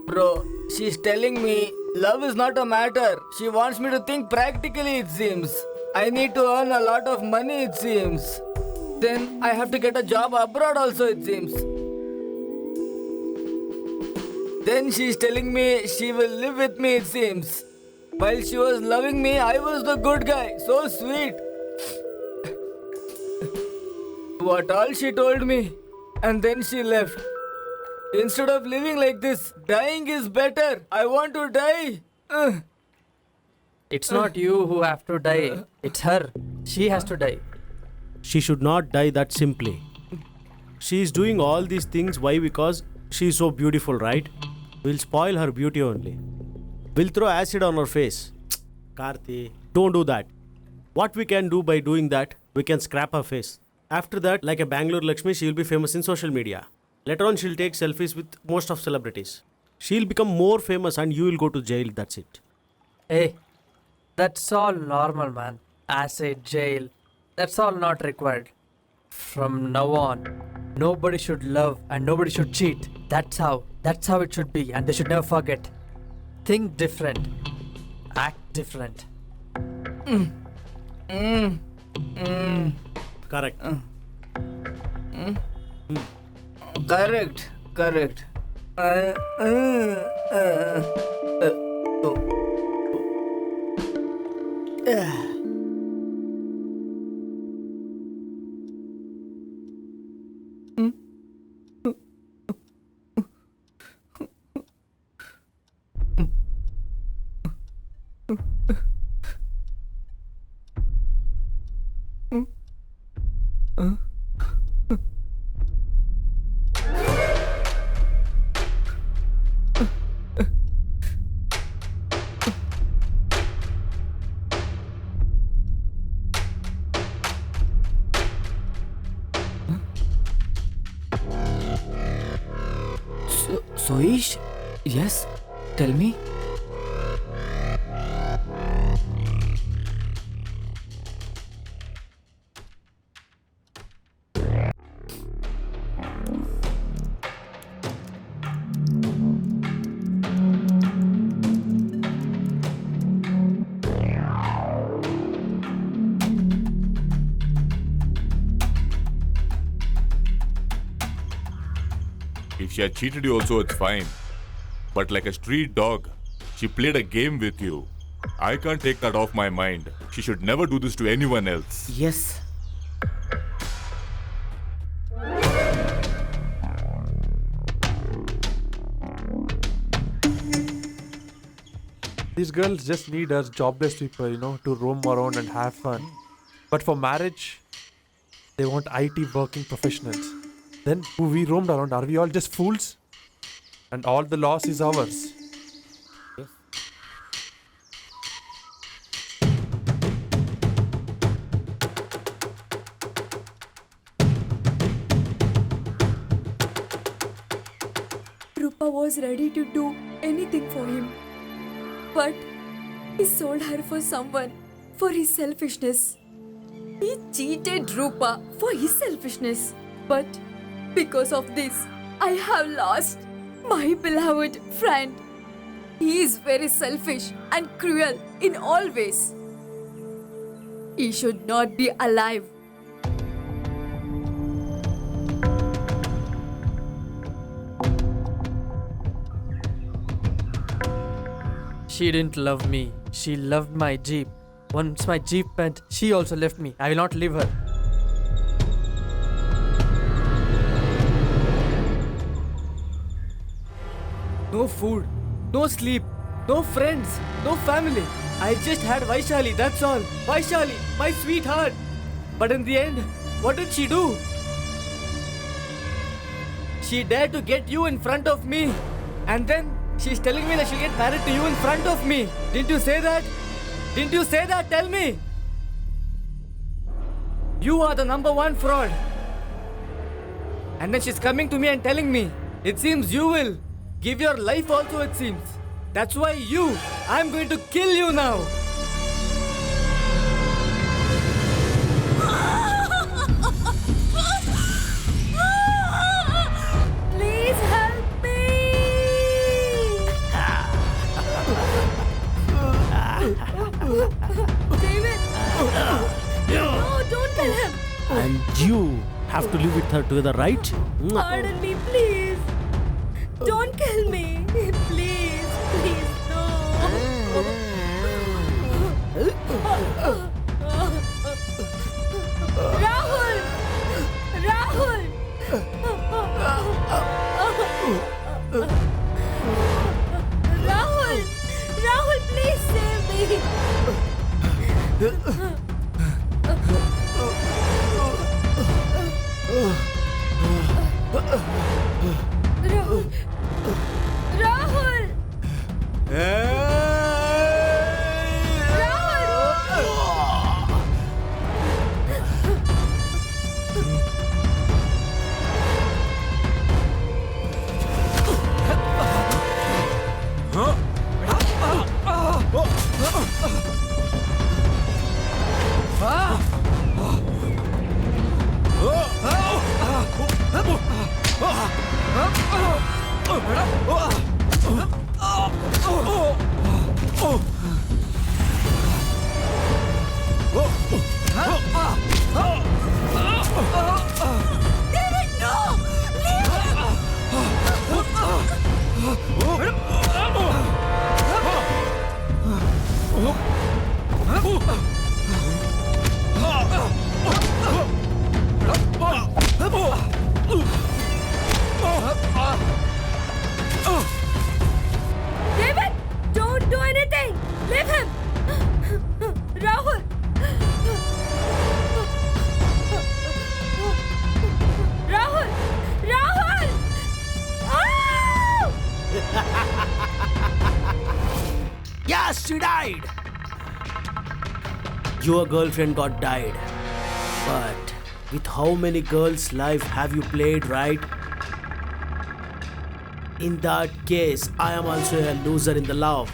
Bro, she's telling me love is not a matter. She wants me to think practically, it seems. I need to earn a lot of money, it seems. Then I have to get a job abroad also, it seems. Then she's telling me she will live with me, it seems. While she was loving me, I was the good guy. So sweet. What all she told me. And then she left. Instead of living like this, dying is better. I want to die. It's not you who have to die. It's her. She has to die. She should not die that simply. She is doing all these things. Why? Because she is so beautiful, right? We'll spoil her beauty only. We'll throw acid on her face. Karthi, don't do that. What we can do by doing that, we can scrap her face. After that, like a Bangalore Lakshmi, she will be famous in social media. Later on, she'll take selfies with most of celebrities. She'll become more famous and you will go to jail. That's it. Hey, that's all normal, man. Acid, jail, that's all not required. From now on, nobody should love and nobody should cheat. That's how it should be, and they should never forget. Think different. Act different. Correct. Correct. Soish? Yes? Tell me. If she had cheated you also, it's fine. But like a street dog, she played a game with you. I can't take that off my mind. She should never do this to anyone else. Yes. These girls just need us jobless people, to roam around and have fun. But for marriage, they want IT working professionals. Then who we roamed around, are we all just fools? And all the loss is ours. Rupa was ready to do anything for him. But he sold her for someone for his selfishness. He cheated Rupa for his selfishness. But because of this, I have lost my beloved friend. He is very selfish and cruel in all ways. He should not be alive. She didn't love me. She loved my Jeep. Once my Jeep went, she also left me. I will not leave her. No food, no sleep, no friends, no family. I just had Vaishali, that's all. Vaishali, my sweetheart. But in the end, what did she do? She dared to get you in front of me. And then she's telling me that she'll get married to you in front of me. Didn't you say that? Didn't you say that? Tell me. You are the #1 fraud. And then she's coming to me and telling me, it seems you will give your life also, it seems. That's why I'm going to kill you now. Please help me! David! No, don't kill him! And you have to live with her together, right? Pardon me, please! Don't kill me! Please, please, no! Rahul! Rahul! Rahul! Rahul, please save me! Rahul! Rahul! David, no! Leave him! David, don't do anything! Leave him! Rahul! Rahul! Rahul! Oh! Yes, she died. Your girlfriend got died. But with how many girls' life have you played, right? In that case, I am also a loser in the love.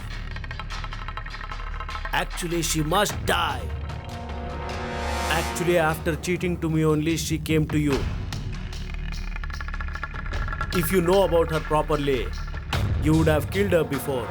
Actually, she must die. Actually, after cheating to me only, she came to you. If you know about her properly, you would have killed her before.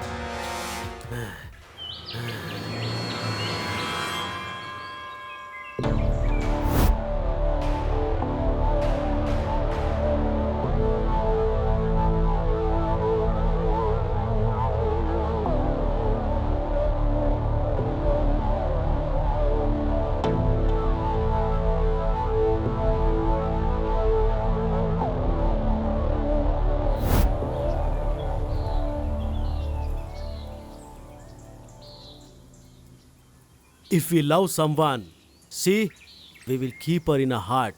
If we love someone, see, we will keep her in our heart.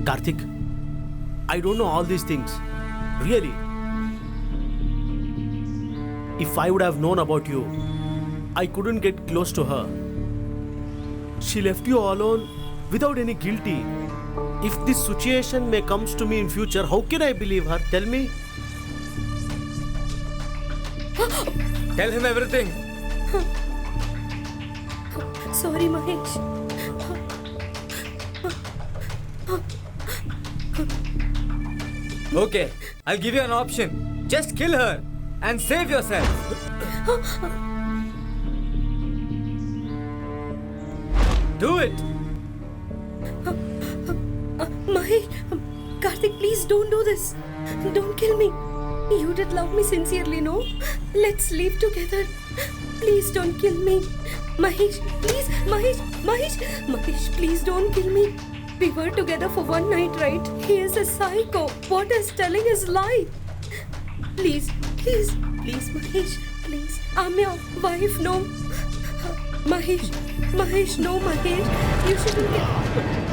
Karthik, I don't know all these things. Really. If I would have known about you, I couldn't get close to her. She left you alone without any guilty. If this situation may comes to me in future, how can I believe her? Tell me. Tell him everything. Sorry, Mahesh. Okay, I'll give you an option. Just kill her and save yourself. Do it. Mahesh, Karthik, please don't do this. Don't kill me. You did love me sincerely, no? Let's live together. Please don't kill me. Mahesh, please, Mahesh, please don't kill me. We were together for one night, right? He is a psycho. What is telling is lie. Please, Mahesh, please. I'm your wife, no? Mahesh, no, Mahesh. You shouldn't get...